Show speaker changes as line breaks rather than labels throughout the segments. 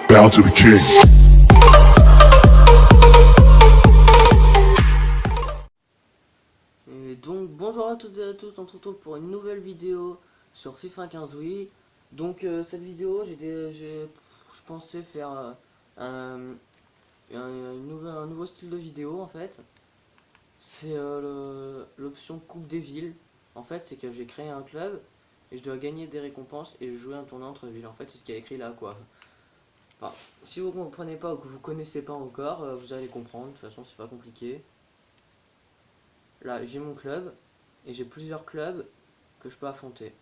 Bow to the king.
Et donc bonjour à toutes et à tous, on se retrouve pour une nouvelle vidéo sur FIFA 15 Wii. Donc cette vidéo, je pensais faire un nouveau style de vidéo en fait. C'est l'option Coupe des villes. En fait c'est que j'ai créé un club et je dois gagner des récompenses et jouer un tournoi entre villes. En fait c'est ce qui est écrit là quoi. Enfin, si vous comprenez pas ou que vous connaissez pas encore, vous allez comprendre, de toute façon c'est pas compliqué. Là j'ai mon club et j'ai plusieurs clubs que je peux affronter.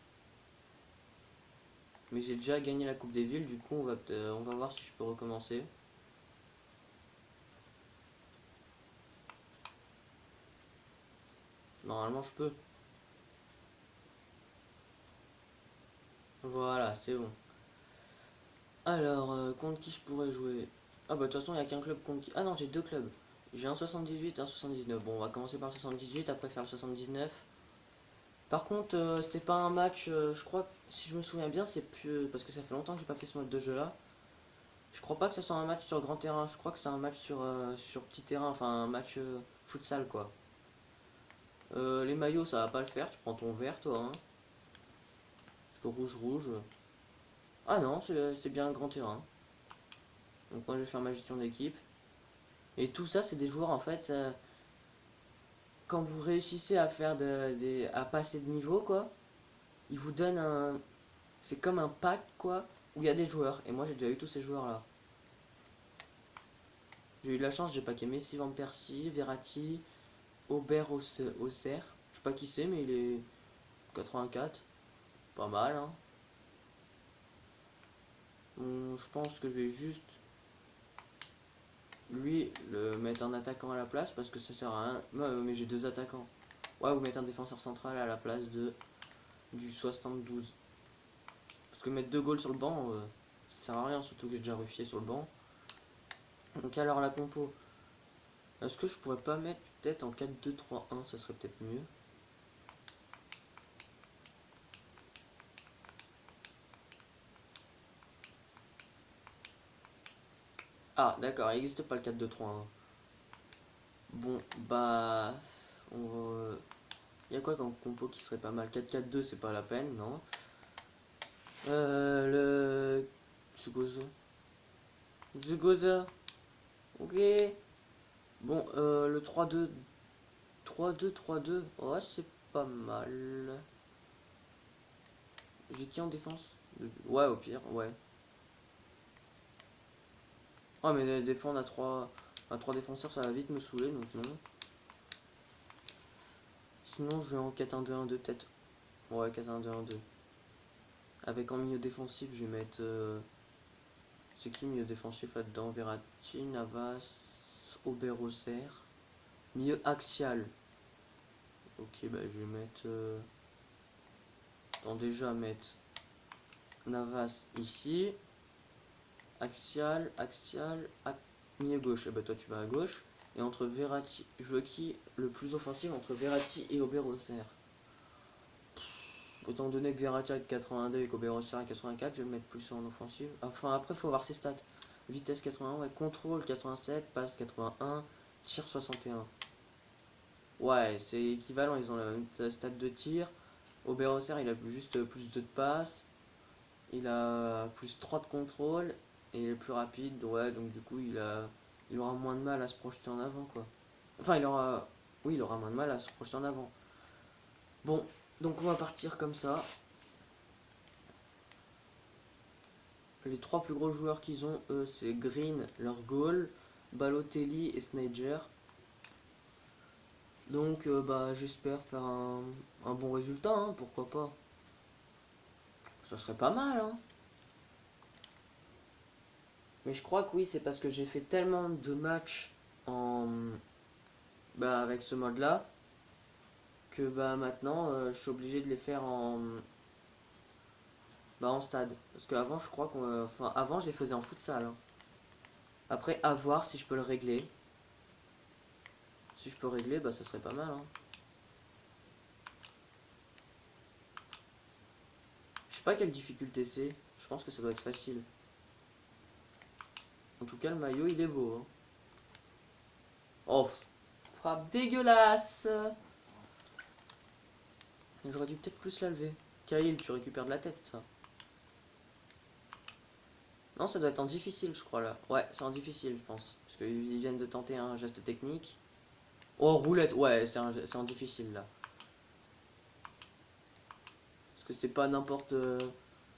Mais j'ai déjà gagné la Coupe des Villes, du coup on va voir si je peux recommencer. Normalement je peux. Voilà, c'est bon. Alors, contre qui je pourrais jouer? Ah bah de toute façon il n'y a qu'un club contre qui... Ah non, j'ai deux clubs. J'ai un 78 et un 79. Bon, on va commencer par le 78, après faire le 79. Par contre, c'est pas un match, je crois, si je me souviens bien, c'est plus... Parce que ça fait longtemps que j'ai pas fait ce mode de jeu là. Je crois pas que ce soit un match sur grand terrain, je crois que c'est un match sur petit terrain, enfin un match futsal quoi. Les maillots ça va pas le faire, tu prends ton vert toi hein. Parce que rouge. Ah non, c'est bien un grand terrain. Donc moi je vais faire ma gestion d'équipe. Et tout ça c'est des joueurs en fait, quand vous réussissez à faire à passer de niveau quoi, ils vous donnent un... C'est comme un pack quoi, où il y a des joueurs. Et moi j'ai déjà eu tous ces joueurs là. J'ai eu de la chance, j'ai packé Messi, Van Persie, Verratti, Aubert Auxerre. Je sais pas qui c'est mais il est 84. Pas mal hein. Je pense que je vais juste lui le mettre un attaquant à la place parce que ça sert à rien. Mais j'ai deux attaquants. Ouais, vous mettez un défenseur central à la place du 72. Parce que mettre deux goals sur le banc, ça sert à rien, surtout que j'ai déjà refié sur le banc. Donc alors la compo. Est-ce que je pourrais pas mettre peut-être en 4-2-3-1, ça serait peut-être mieux. Ah d'accord, il n'existe pas le 4-2-3-1. Bon bah il y a quoi comme compo qui serait pas mal? 4-4-2 c'est pas la peine, non. Le Zugoza. Zugoza. Ok. Bon, le 3-2. 3-2-3-2. Ouais, c'est pas mal. J'ai qui en défense? Ouais, au pire, ouais. Ah, mais défendre à 3 défenseurs, ça va vite me saouler, donc non. Sinon, je vais en 4-1-2-1-2 peut-être. Ouais, 4-1-2-1-2. Avec en milieu défensif, je vais mettre... c'est qui milieu défensif là-dedans? Verratti, Navas, Aubert Auxerre. Milieu axial. Ok, bah je vais mettre... Attends, déjà mettre Navas ici. Axial, milieu gauche. Et bah toi tu vas à gauche. Et entre Verratti, je veux qui le plus offensif entre Verratti et Aubert Auxerre. Étant donné que Verratti a 82 et qu'Aubert Auxerre a 84, je vais le mettre plus en offensive. Enfin après faut voir ses stats. Vitesse 81, ouais, contrôle 87, passe 81, tir 61. Ouais, c'est équivalent, ils ont la même stat de tir. Aubert Auxerre il a juste plus de passes. Il a plus 3 de contrôle. Et il est plus rapide, ouais, donc du coup il aura moins de mal à se projeter en avant quoi. Enfin oui il aura moins de mal à se projeter en avant. Bon, donc on va partir comme ça. Les trois plus gros joueurs qu'ils ont, eux, c'est Green, leur goal, Balotelli et Sneijder. Donc bah j'espère faire un bon résultat, hein, pourquoi pas. Ça serait pas mal, hein. Mais je crois que oui, c'est parce que j'ai fait tellement de matchs avec ce mode là que bah maintenant je suis obligé de les faire en stade. Parce qu'avant je crois avant je les faisais en futsal, hein. Après à voir si je peux le régler. Si je peux régler, bah ça serait pas mal, hein. Je sais pas quelle difficulté c'est. Je pense que ça doit être facile. En tout cas, le maillot, il est beau. Hein. Oh, frappe dégueulasse. J'aurais dû peut-être plus la lever. Kyle, tu récupères de la tête, ça. Non, ça doit être en difficile, je crois, là. Ouais, c'est en difficile, je pense. Parce qu'ils viennent de tenter un geste technique. Oh, roulette. Ouais, c'est en difficile, là. Parce que c'est pas n'importe...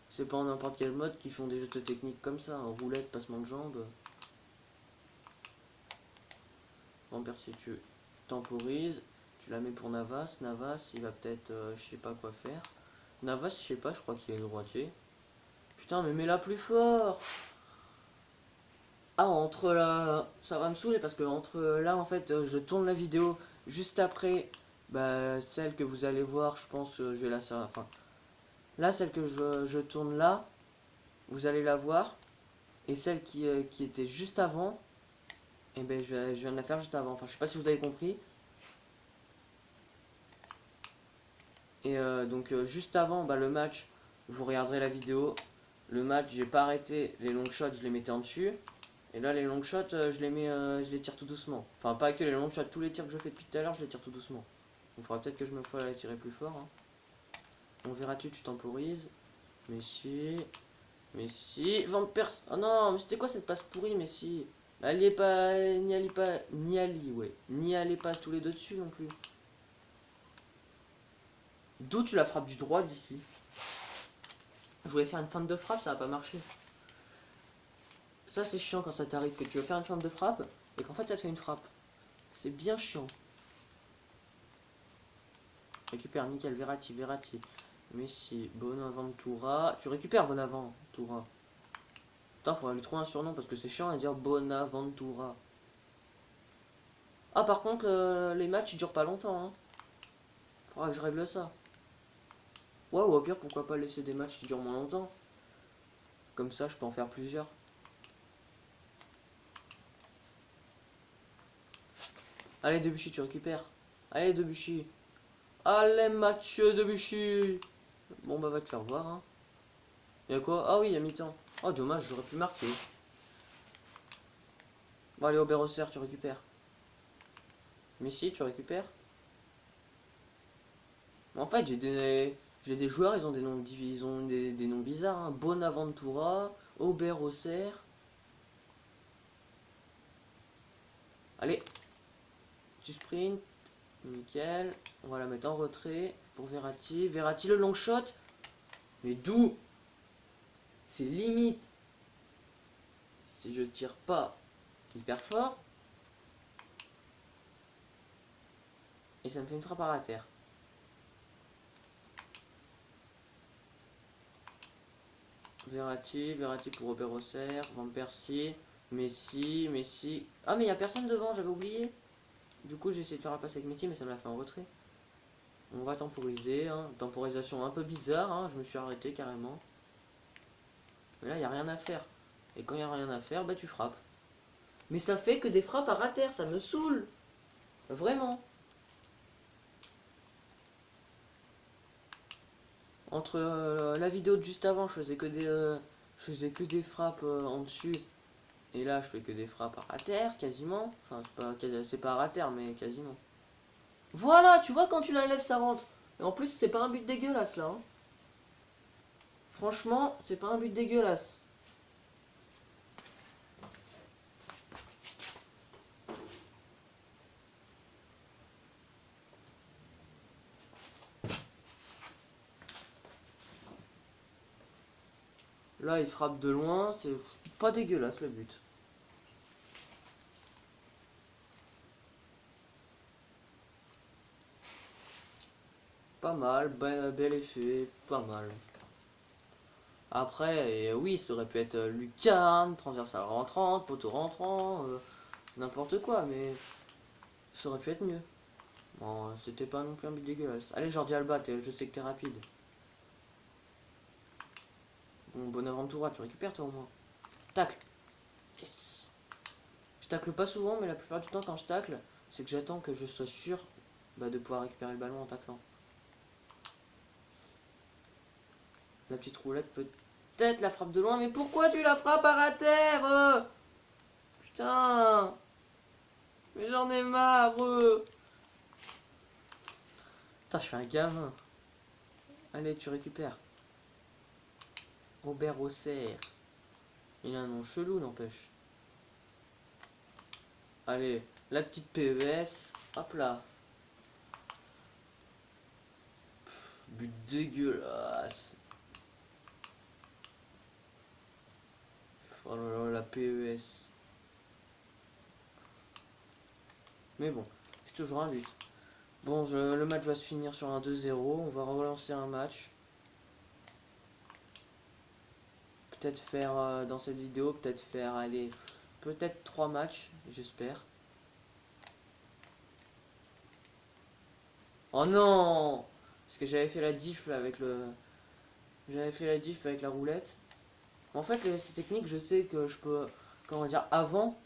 c'est pas en n'importe quel mode qu'ils font des gestes techniques comme ça. Hein. Roulette, passement de jambes. Bon, si tu temporises. Tu la mets pour Navas. Navas, il va peut-être... je sais pas quoi faire. Navas, je sais pas, je crois qu'il est droitier. Putain, mais mets-la plus fort. Ah, entre là... Ça va me saouler parce que entre là, en fait, je tourne la vidéo juste après bah, celle que vous allez voir, je pense, je vais la... Enfin, là, celle que je tourne là, vous allez la voir. Et celle qui était juste avant, et ben je viens de la faire juste avant. Enfin, je sais pas si vous avez compris. Et donc, juste avant bah, le match, vous regarderez la vidéo. Le match, j'ai pas arrêté les long shots, je les mettais en dessus. Et là, les long shots, je les tire tout doucement. Enfin, pas que les long shots, tous les tirs que je fais depuis tout à l'heure, je les tire tout doucement. Il faudra peut-être que je me fasse les tirer plus fort. Hein. On verra tu temporises. Messi. Messi. Van Persie. Oh non, mais c'était quoi cette passe pourrie, Messi? Alliez pas. N'y allez pas. N'y allez, ouais. N'y allez pas tous les deux dessus non plus. D'où tu la frappes du droit d'ici? Je voulais faire une feinte de frappe, ça va pas marcher. Ça, c'est chiant quand ça t'arrive que tu veux faire une feinte de frappe et qu'en fait ça te fait une frappe. C'est bien chiant. Récupère, nickel, Verratti, Verratti. Messi, Bonaventura. Tu récupères Bonaventura. Putain, faudra lui trouver un surnom parce que c'est chiant à dire Bonaventura. Ah, par contre, les matchs ils durent pas longtemps. Hein. Faudra que je règle ça. Ouais, ou au pire, pourquoi pas laisser des matchs qui durent moins longtemps. Comme ça, je peux en faire plusieurs. Allez, Debuchy, tu récupères. Allez, Debuchy. Allez, match Debuchy. Bon, bah, va te faire voir. Hein. Y'a quoi? Ah oui, il y a mi-temps. Oh, dommage, j'aurais pu marquer. Bon, allez, Oberosser, tu récupères. Messi, tu récupères. En fait, j'ai des joueurs, ils ont des noms, des noms bizarres. Hein. Bonaventura, Oberosser. Allez, tu sprint. Nickel. On va la mettre en retrait pour Verratti. Verratti, le long shot. Mais d'où? C'est limite. Si je tire pas hyper fort. Et ça me fait une frappe à terre. Verratti, Verratti pour Robert Rosser, Van Persie, Messi, Messi. Ah mais il n'y a personne devant, j'avais oublié. Du coup j'ai essayé de faire la passe avec Messi mais ça me l'a fait en retrait. On va temporiser, hein. Temporisation un peu bizarre, hein. Je me suis arrêté carrément. Mais là il n'y a rien à faire. Et quand il n'y a rien à faire, bah tu frappes. Mais ça fait que des frappes à terre, ça me saoule. Vraiment. Entre la vidéo de juste avant, je faisais que des frappes en dessus. Et là, je fais que des frappes à terre, quasiment. Enfin, c'est pas à terre, mais quasiment. Voilà, tu vois, quand tu la lèves, ça rentre. Et en plus, c'est pas un but dégueulasse, là. Hein. Franchement, c'est pas un but dégueulasse. Là, il frappe de loin, c'est pas dégueulasse, le but. Pas mal, bel effet, pas mal. Après, oui, ça aurait pu être lucarne, transversale rentrante, poteau rentrant, n'importe quoi, mais ça aurait pu être mieux. Bon, c'était pas non plus un but dégueulasse. Allez, Jordi Alba, je sais que t'es rapide. Bon, Bonaventura, tu récupères toi au moins. Tacle. Yes. Je tacle pas souvent, mais la plupart du temps, quand je tacle, c'est que j'attends que je sois sûr bah, de pouvoir récupérer le ballon en taclant. La petite roulette peut-être la frappe de loin, mais pourquoi tu la frappes à terre Putain. Mais j'en ai marre. Putain, je fais un gamin. Allez, tu récupères. Robert Rosser. Il a un nom chelou, n'empêche. Allez, la petite PES. Hop là. But dégueulasse. Oh là là, la PES. Mais bon, c'est toujours un but. Bon, le match va se finir sur un 2-0. On va relancer un match. Peut-être faire, dans cette vidéo, peut-être faire, allez, peut-être 3 matchs, j'espère. Oh non! Parce que j'avais fait la diff là, avec le... J'avais fait la diff avec la roulette. En fait, les gestes techniques, je sais que je peux... Comment dire, avant,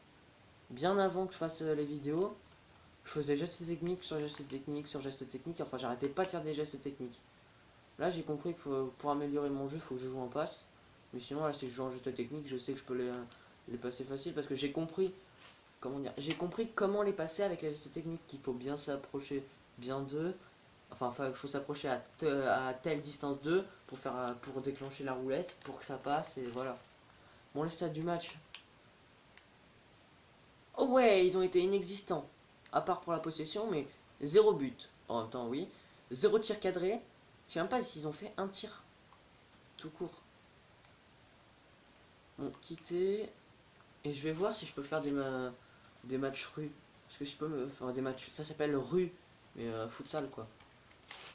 bien avant que je fasse les vidéos, je faisais gestes techniques sur gestes techniques sur gestes techniques. Enfin, j'arrêtais pas de faire des gestes techniques. Là, j'ai compris que pour améliorer mon jeu, il faut que je joue en passe. Mais sinon, là, si je joue en gestes techniques, je sais que je peux les passer facile. Parce que j'ai compris... Comment dire? J'ai compris comment les passer avec les gestes techniques. Qu'il faut bien s'approcher bien d'eux. Enfin, il faut s'approcher à telle distance d'eux pour déclencher la roulette, pour que ça passe, et voilà. Bon, les stats du match. Oh ouais, ils ont été inexistants. À part pour la possession, mais 0 but. En même temps, oui. 0 tir cadré. Je sais même pas s'ils ont fait un tir. Tout court. Bon, quitter. Et je vais voir si je peux faire des matchs rue. Parce que je peux me faire des matchs... Ça s'appelle rue. Mais futsal, quoi.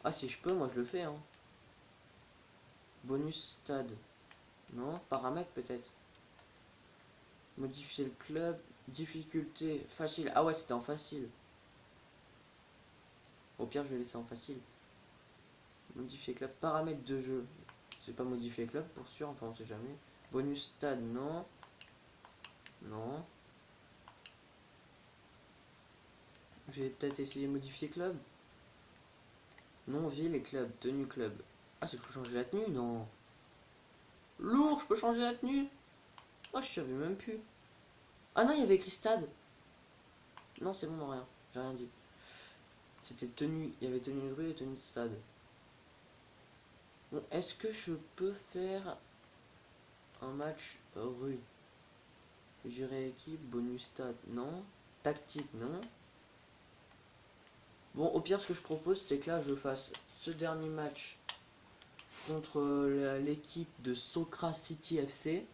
Ah, si je peux, moi je le fais, hein. Bonus stade. Non, paramètres peut-être. Modifier le club. Difficulté. Facile. Ah ouais, c'était en facile. Au pire, je vais laisser en facile. Modifier club. Paramètres de jeu. C'est pas modifier club pour sûr. Enfin, on sait jamais. Bonus stade. Non. Non. Je vais peut-être essayer modifier club. Non, ville et club. Tenue club. Ah, c'est pour changer la tenue. Non. Lourd, je peux changer la tenue. Oh, je savais même plus. Ah non, il y avait écrit stade. Non, c'est bon, non, rien. J'ai rien dit. C'était tenue. Il y avait tenue de rue et tenue de stade. Bon, est-ce que je peux faire un match rue? Gérer équipe, bonus stade, non. Tactique, non. Bon, au pire, ce que je propose, c'est que là, je fasse ce dernier match contre l'équipe de Socra City FC.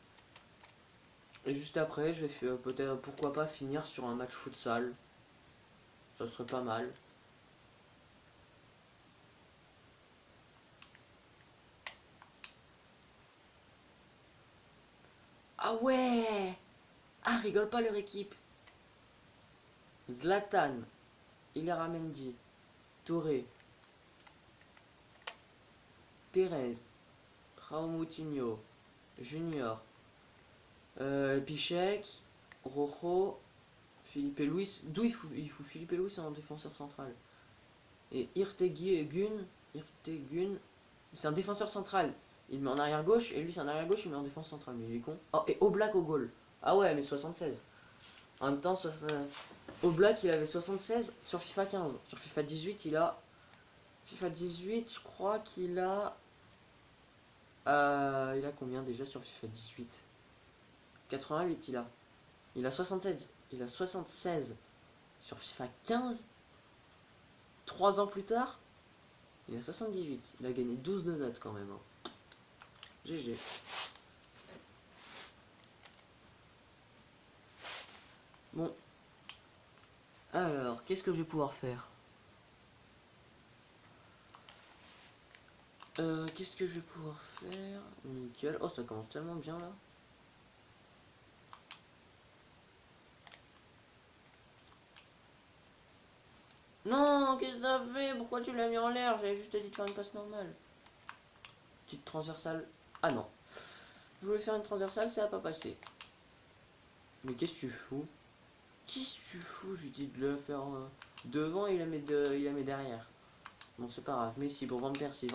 Et juste après, je vais faire peut-être, pourquoi pas, finir sur un match futsal. Ça serait pas mal. Ah ouais! Ah, rigole pas leur équipe. Zlatan, Ilera-Mendy, Touré, Pérez, Raúl Moutinho, Junior, Pichek, Rojo, Philippe Luis. D'où il faut Philippe Luis en défenseur central. Et Irtegun, c'est un défenseur central. Il met en arrière gauche et lui c'est en arrière gauche, il met en défense centrale. Mais il est con. Oh, et Oblak au goal. Ah ouais, mais 76. En même temps, Oblak il avait 76 sur FIFA 15. Sur FIFA 18, il a. FIFA 18, je crois qu'il a. Il a combien déjà sur FIFA 18? 88 il a. Il a 76. Il a 76 sur FIFA 15. 3 ans plus tard, il a 78. Il a gagné 12 de notes quand même. Hein. GG. Bon. Alors, qu'est-ce que je vais pouvoir faire? Qu'est-ce que je vais pouvoir faire? Nickel. Oh, ça commence tellement bien là. Non, qu'est-ce que t'as fait? Pourquoi tu l'as mis en l'air? J'avais juste dit de faire une passe normale. Petite transversale. Ah non. Je voulais faire une transversale, ça a pas passé. Mais qu'est-ce que tu fous? Qu'est-ce que tu fous? Je lui dis de le faire devant et il la met derrière. Bon, c'est pas grave. Messi pour Van Persie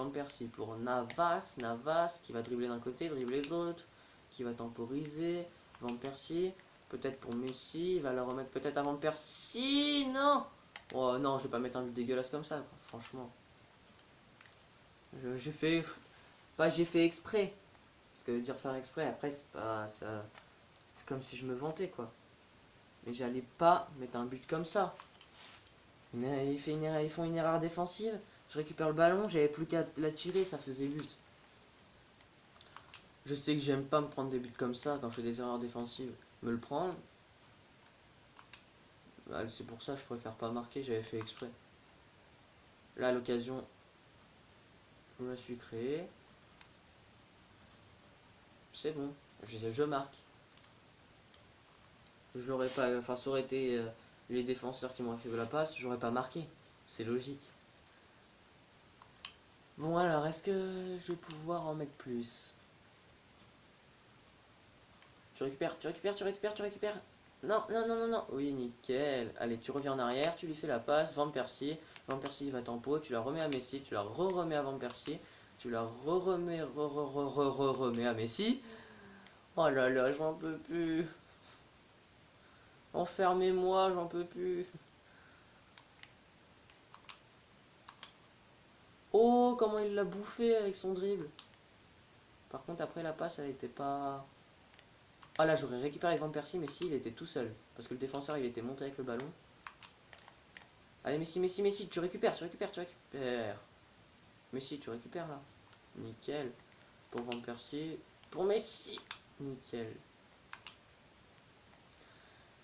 pour Navas qui va dribbler d'un côté, dribbler de l'autre, qui va temporiser. Van Persie. Peut-être pour Messi. Il va la remettre peut-être avant Percy. Non. Oh non, je vais pas mettre un but dégueulasse comme ça, quoi, franchement. J'ai fait... Pas j'ai fait exprès. Parce que dire faire exprès, après, c'est pas... ça. C'est comme si je me vantais, quoi. Mais j'allais pas mettre un but comme ça. Ils font une erreur défensive. Je récupère le ballon, j'avais plus qu'à la tirer, ça faisait but. Je sais que j'aime pas me prendre des buts comme ça quand je fais des erreurs défensives. Me le prendre, bah, c'est pour ça que je préfère pas marquer, j'avais fait exprès. Là, à l'occasion, je me suis créé. C'est bon, je marque. Je l'aurais pas, enfin, ça aurait été les défenseurs qui m'auraient fait de la passe, j'aurais pas marqué. C'est logique. Bon, alors, est-ce que je vais pouvoir en mettre plus? Tu récupères, tu récupères, tu récupères, tu récupères. Non, non, non, non, non. Oui, nickel. Allez, tu reviens en arrière, tu lui fais la passe. Van Persie. Van Persie va tempo. Tu la remets à Messi. Tu la remets à Van Persie. Tu la remets à Messi. Oh là là, j'en peux plus. Enfermez-moi, j'en peux plus. Oh, comment il l'a bouffé avec son dribble. Par contre, après la passe, elle était pas... Ah là, j'aurais récupéré Van Persie, mais si, il était tout seul. Parce que le défenseur, il était monté avec le ballon. Allez, Messi, Messi, Messi, tu récupères, tu récupères, tu récupères. Messi, tu récupères là. Nickel. Pour Van Persie. Pour Messi. Nickel.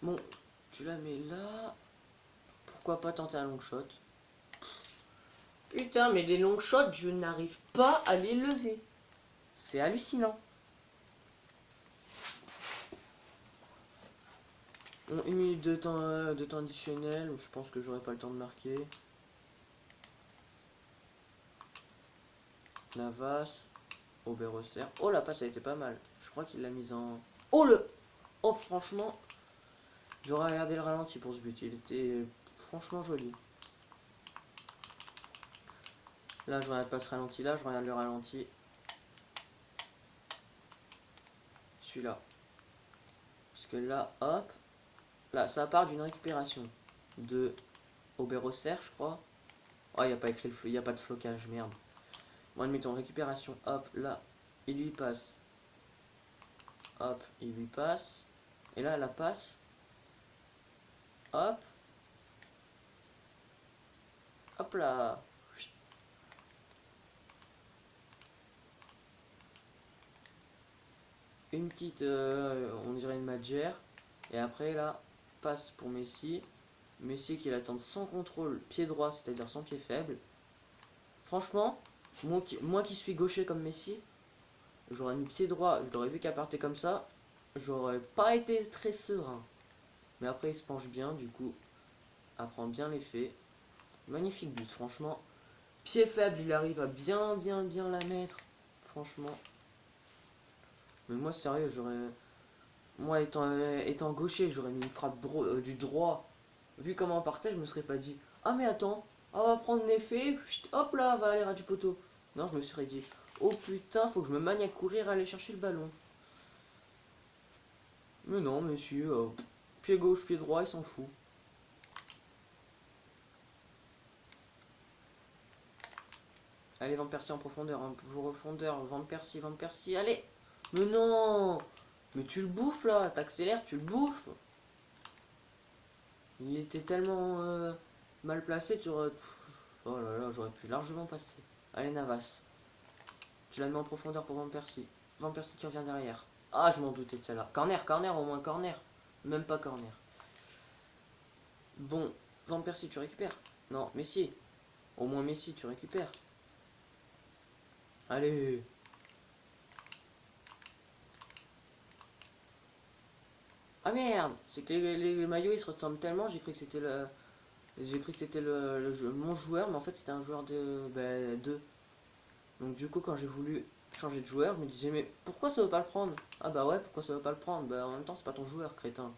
Bon, tu la mets là. Pourquoi pas tenter un long shot? Putain, mais les long shots, je n'arrive pas à les lever. C'est hallucinant. Bon, 1 minute de temps additionnel. Je pense que j'aurai pas le temps de marquer. Navas. Oberosser. Oh, la passe, elle était pas mal. Je crois qu'il l'a mise en... Oh, le... Oh, franchement... J'aurais regardé le ralenti pour ce but. Il était franchement joli. Là, je regarde pas ce ralenti là. Je regarde le ralenti. Celui-là. Parce que là, hop. Là, ça part d'une récupération de Oberosser, je crois. Oh, il n'y a pas écrit le il y a pas de flocage, merde. Bon, admettons, récupération, hop, là, il lui passe. Hop, il lui passe. Et là, la passe. Hop. Hop là. Une petite, on dirait une magère. Et après, là, passe pour Messi. Messi qui l'attend sans contrôle, pied droit, c'est-à-dire sans pied faible. Franchement, moi qui suis gaucher comme Messi, j'aurais mis pied droit, je l'aurais vu qu'à partir comme ça, j'aurais pas été très serein. Mais après, il se penche bien, du coup, apprend bien l'effet. Magnifique but, franchement. Pied faible, il arrive à bien la mettre. Franchement. Mais moi, sérieux, j'aurais... Moi, étant gaucher, j'aurais mis une frappe du droit. Vu comment on partait, je me serais pas dit, ah mais attends, on va prendre l'effet, hop là, va aller à du poteau. Non, je me serais dit, oh putain, faut que je me manie à courir, aller chercher le ballon. Mais non, monsieur, pied gauche, pied droit, il s'en fout. Allez, Van Persie en profondeur, Van Persie, allez. Mais non. Mais tu le bouffes là, t'accélères, tu le bouffes. Il était tellement mal placé, tu aurais... Oh là là, j'aurais pu largement passer. Allez, Navas. Tu la mets en profondeur pour Van Persie. Van Persie qui revient derrière. Ah, je m'en doutais de celle-là. Corner, corner, au moins corner. Même pas corner. Bon, Van Persie, tu récupères. Non, Messi. Au moins Messi, tu récupères. Allez. Ah merde. C'est que les maillots, ils se ressemblent tellement, j'ai cru que c'était le... J'ai cru que c'était mon joueur, mais en fait c'était un joueur de... Bah, 2. Donc du coup, quand j'ai voulu changer de joueur, je me disais, mais pourquoi ça veut pas le prendre? Ah bah ouais, pourquoi ça veut pas le prendre? Bah en même temps, c'est pas ton joueur, crétin.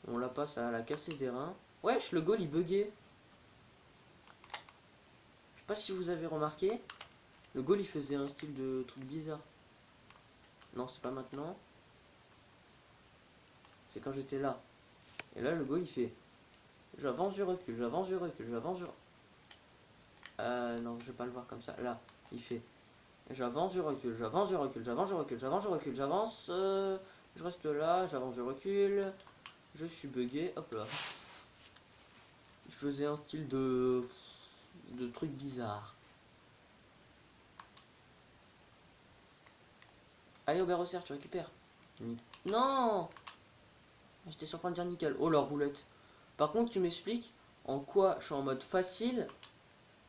On la passe à la casser des reins. Wesh, le goal il buguait. Je sais pas si vous avez remarqué. Le goal il faisait un style de truc bizarre. Non, c'est pas maintenant. c'est quand j'étais là. Et là, le goal, il fait... J'avance, je recule, j'avance, je recule, j'avance, je... non, je vais pas le voir comme ça. Là, il fait... J'avance, je recule, j'avance, je recule, j'avance, je recule, j'avance, je recule, j'avance, je reste là, j'avance, je recule, je suis bugué, hop là. Il faisait un style de truc bizarre. Allez, Aubert Auxerre, tu récupères. Non, j'étais sur le point de dire nickel. Oh la roulette. Par contre, tu m'expliques en quoi je suis en mode facile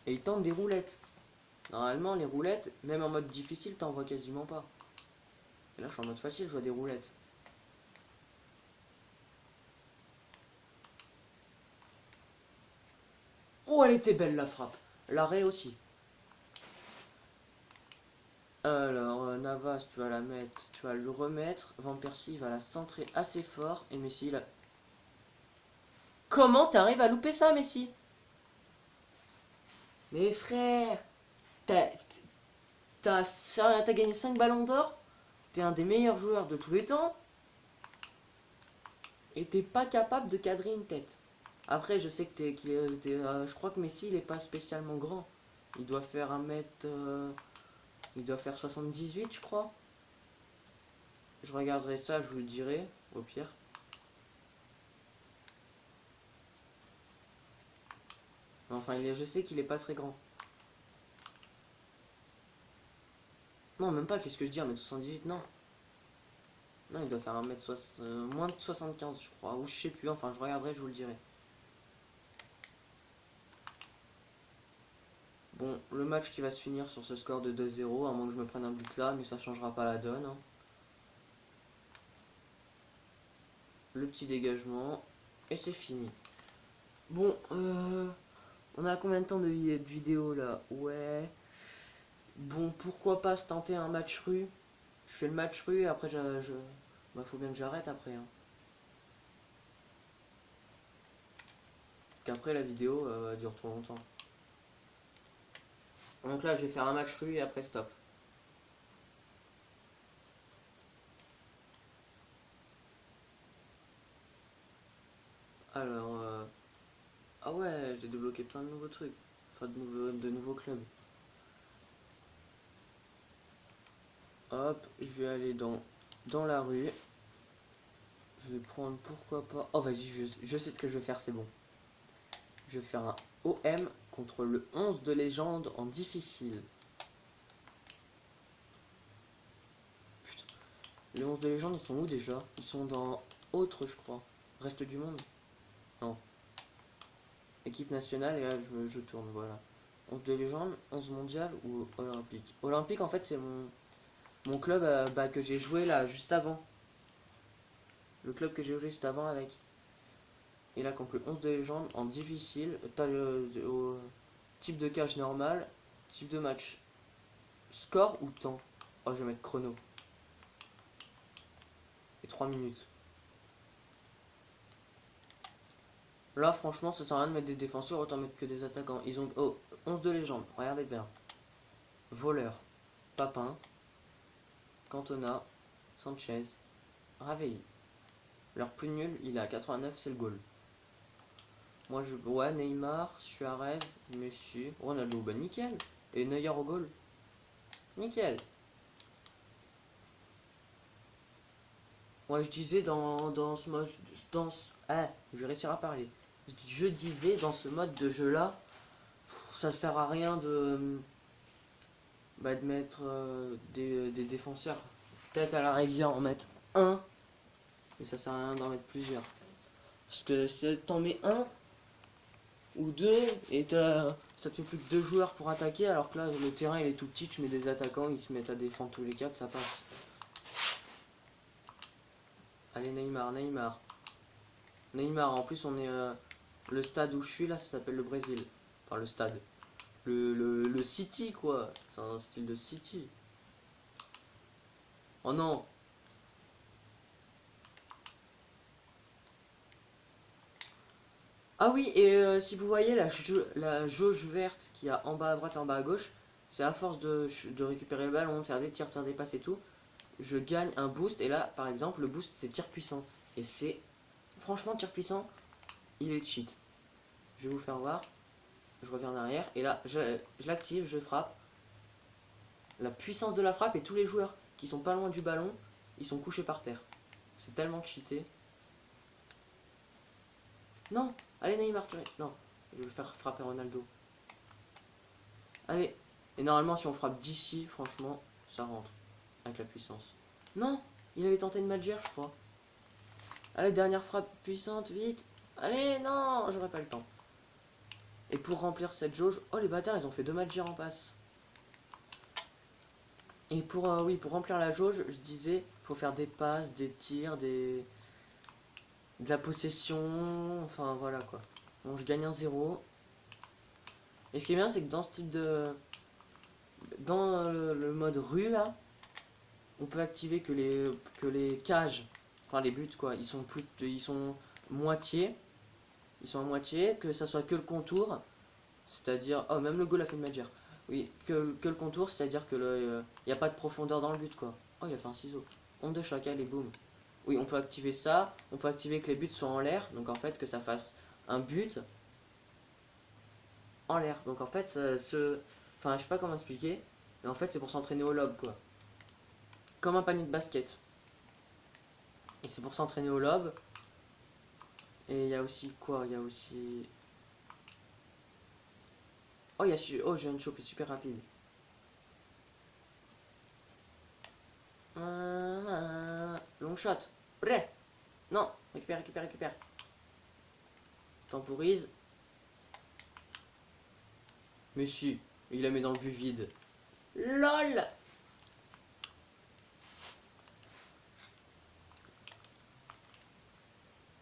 et il tente des roulettes. Normalement, les roulettes, même en mode difficile, t'en vois quasiment pas. Et là, je suis en mode facile, je vois des roulettes. Oh, elle était belle la frappe. L'arrêt aussi. Alors, Navas, tu vas la mettre, tu vas le remettre. Van Persie va la centrer assez fort. Et Messi, là. Comment t'arrives à louper ça, Messi? Mais frère, t'as gagné 5 ballons d'or. T'es un des meilleurs joueurs de tous les temps. Et t'es pas capable de cadrer une tête. Après, je sais que je crois que Messi, il est pas spécialement grand. Il doit faire 1 mètre... il doit faire 78, je crois. Je regarderai ça, je vous le dirai, au pire. Enfin, je sais qu'il est pas très grand. Non, même pas, qu'est-ce que je dis, 1m78, non. Non, il doit faire 1m60, moins de 75, je crois. Ou je sais plus, enfin, je regarderai, je vous le dirai. Bon, le match qui va se finir sur ce score de 2-0, à moins que je me prenne un but là, mais ça changera pas la donne. Hein. Le petit dégagement, et c'est fini. Bon, on a combien de temps de vidéo là? Ouais. Bon, pourquoi pas se tenter un match rue? Je fais le match rue et après bah, faut bien que j'arrête après. Hein. Parce qu'après la vidéo dure trop longtemps. Donc là, je vais faire un match rue et après stop. Alors, ah ouais, j'ai débloqué plein de nouveaux trucs. Enfin, de nouveaux clubs. Hop, je vais aller dans la rue. Je vais prendre, pourquoi pas... Oh, vas-y, je sais ce que je vais faire, c'est bon. Je vais faire un OM contre le 11 de légende en difficile. Putain. Les 11 de légende, ils sont où déjà? Ils sont dans autre, je crois. Reste du monde? Non. Équipe nationale, et là, je tourne, voilà. 11 de légende, 11 mondial ou olympique? Olympique, en fait, c'est mon club bah, que j'ai joué là, juste avant. Le club que j'ai joué juste avant avec. Et là, contre le 11 de légende, en difficile, t'as le type de cage normal, type de match, score ou temps. Oh, je vais mettre chrono. Et 3 minutes. Là, franchement, ça sert à rien de mettre des défenseurs, autant mettre que des attaquants. Ils ont... Oh, 11 de légende, regardez bien. Voleur, Papin, Cantona, Sanchez, Ravelli. Leur plus nul, il est à 89, c'est le goal. Moi, ouais, Neymar, Suarez, Messi, Ronaldo, bah nickel. Et Neuer au goal. Nickel. Moi, je disais dans ce mode... Ah, je vais réussir à parler. Je disais dans ce mode de jeu-là, ça sert à rien bah, de mettre des défenseurs. Peut-être à la rigueur en mettre un, mais ça sert à rien d'en mettre plusieurs. Parce que si t'en mets un ou deux, et ça te fait plus que 2 joueurs pour attaquer, alors que là, le terrain il est tout petit, tu mets des attaquants, ils se mettent à défendre tous les 4, ça passe. Allez, Neymar, Neymar. Neymar, en plus, on est... le stade où je suis là, ça s'appelle le Brésil. Enfin, le stade. Le City, quoi. C'est un style de City. Oh non. Ah oui, et si vous voyez la jauge verte qu'il y a en bas à droite et en bas à gauche, c'est à force de récupérer le ballon, de faire des tirs, de faire des passes et tout, je gagne un boost. Et là, par exemple, le boost, c'est tir puissant. Et c'est... Franchement, tir puissant, il est cheat. Je vais vous faire voir. Je reviens en arrière. Et là, je l'active, je frappe. La puissance de la frappe et tous les joueurs qui sont pas loin du ballon, ils sont couchés par terre. C'est tellement cheaté. Non, allez Neymar, tu... Non, je vais le faire frapper Ronaldo. Allez. Et normalement, si on frappe d'ici, franchement, ça rentre. Avec la puissance. Non, il avait tenté une Madjer, je crois. Allez, dernière frappe puissante, vite. Allez, non, j'aurais pas le temps. Et pour remplir cette jauge... Oh, les bâtards, ils ont fait 2 Madjer en passe. Et pour, oui, pour remplir la jauge, je disais, faut faire des passes, des tirs, de la possession, enfin voilà quoi. Bon, je gagne un 0. Et ce qui est bien, c'est que dans ce type de... Dans le mode rue là, on peut activer que les cages, enfin les buts quoi, ils sont moitié. Ils sont à moitié, que ça soit que le contour, c'est-à-dire... Oh, même le goal a fait une Madjer. Oui, que le contour, c'est-à-dire que il n'y a pas de profondeur dans le but quoi. Oh, il a fait un ciseau. Onde de chacal et boum. Oui, on peut activer ça. On peut activer que les buts soient en l'air. Donc en fait, que ça fasse un but en l'air. Donc en fait, enfin, je sais pas comment expliquer. Mais en fait, c'est pour s'entraîner au lob, quoi. Comme un panier de basket. Et c'est pour s'entraîner au lob. Et il y a aussi quoi? Il y a aussi... Oh, oh, je viens de choper super rapide. Long shot. Bref. Non. Récupère, récupère, récupère. Temporise. Mais si. Il la met dans le but vide. LOL.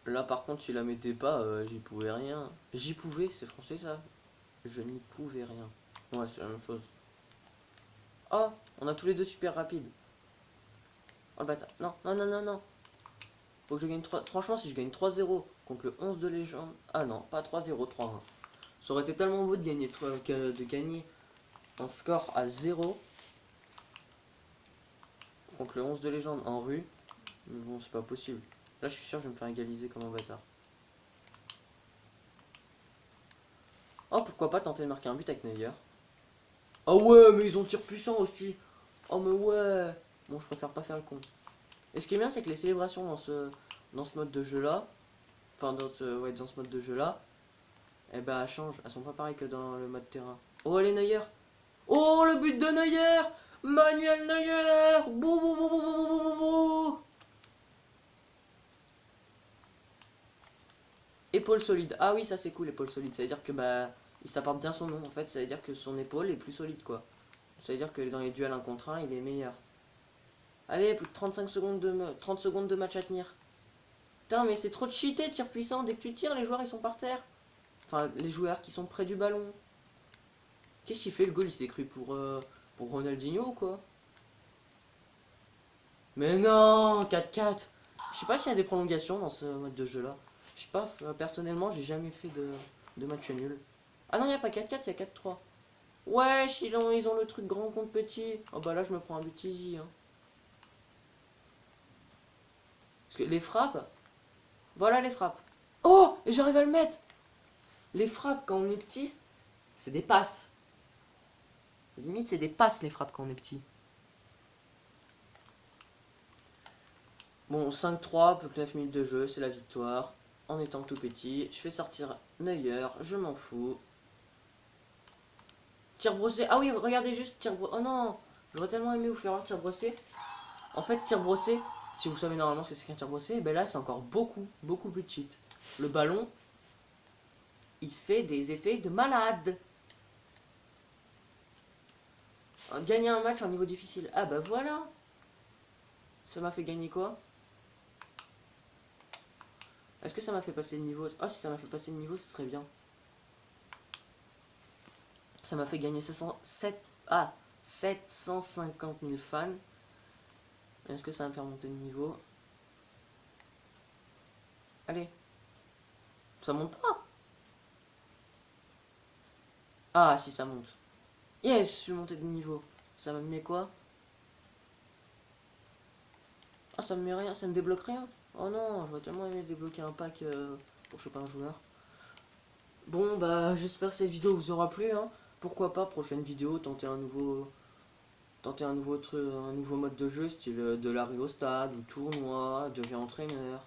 Là par contre si la mettais pas, j'y pouvais rien. J'y pouvais, c'est français ça. Je n'y pouvais rien. Ouais, c'est la même chose. Oh, on a tous les deux super rapides. Oh le bâtard. Non, non, non, non, non. Faut que je gagne 3. Franchement, si je gagne 3-0 contre le 11 de légende. Ah non, pas 3-0, 3-1. Ça aurait été tellement beau de gagner un score à 0 contre le 11 de légende en rue. Mais bon, c'est pas possible. Là, je suis sûr que je vais me faire égaliser comme un bâtard. Oh, pourquoi pas tenter de marquer un but avec Neuer. Oh ouais, mais ils ont tir puissant aussi. Oh mais ouais. Bon, je préfère pas faire le con. Et ce qui est bien, c'est que les célébrations dans ce mode de jeu là, enfin dans ce mode de jeu là, eh ben elles changent. Elles sont pas pareilles que dans le mode terrain. Oh les Neuer. Oh le but de Neuer. Manuel Neuer. Bou bou bou bou bou bou bou bou. Épaule solide. Ah oui, ça c'est cool, épaule solide. Ça veut dire que bah il s'apporte bien son nom en fait. Ça veut dire que son épaule est plus solide quoi. Ça veut dire que dans les duels 1 contre 1, il est meilleur. Allez, plus de 35 secondes 30 secondes de match à tenir. Putain, mais c'est trop de cheaté, tir puissant. Dès que tu tires, les joueurs ils sont par terre. Enfin, les joueurs qui sont près du ballon. Qu'est-ce qu'il fait le goal? Il s'est cru pour Ronaldinho ou quoi? Mais non, 4-4. Je sais pas s'il y a des prolongations dans ce mode de jeu là. Je sais pas, personnellement, j'ai jamais fait de match nul. Ah non, il n'y a pas 4-4, il y a 4-3. Wesh, ils ont le truc grand contre petit. Oh bah là, je me prends un but easy. Hein. Parce que les frappes, voilà les frappes. Oh, et j'arrive à le mettre. Les frappes quand on est petit, c'est des passes. Limite, c'est des passes les frappes quand on est petit. Bon, 5-3, plus que 9 minutes de jeu, c'est la victoire. En étant tout petit, je fais sortir Neuer, je m'en fous. Tir brossé. Ah oui, regardez juste, tir brossé. Oh non, j'aurais tellement aimé vous faire voir tir brossé. En fait, tir brossé, si vous savez normalement ce que c'est qu'un tir brossé, ben là, c'est encore beaucoup, beaucoup plus cheat. Le ballon, il fait des effets de malade. Gagner un match en niveau difficile. Ah bah voilà. Ça m'a fait gagner quoi? Est-ce que ça m'a fait passer le niveau? Ah, si ça m'a fait passer le niveau, ce serait bien. Ça m'a fait gagner 750 000 fans. Est-ce que ça va me faire monter de niveau? Allez. Ça monte pas. Ah, si, ça monte. Yes, je suis monté de niveau. Ça me met quoi? Ah, ça me met rien, ça me débloque rien. Oh non, j'aurais tellement aimé débloquer un pack pour choper un joueur. Bon, bah, j'espère que cette vidéo vous aura plu, hein. Pourquoi pas, prochaine vidéo, tenter un nouveau truc, un nouveau mode de jeu, style de l'arrivée au stade, ou tournoi, devient entraîneur.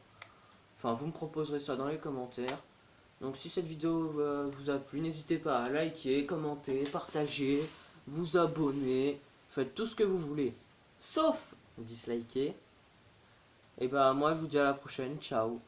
Enfin, vous me proposerez ça dans les commentaires. Donc si cette vidéo vous a plu, n'hésitez pas à liker, commenter, partager, vous abonner. Faites tout ce que vous voulez. Sauf disliker. Et bah moi je vous dis à la prochaine. Ciao.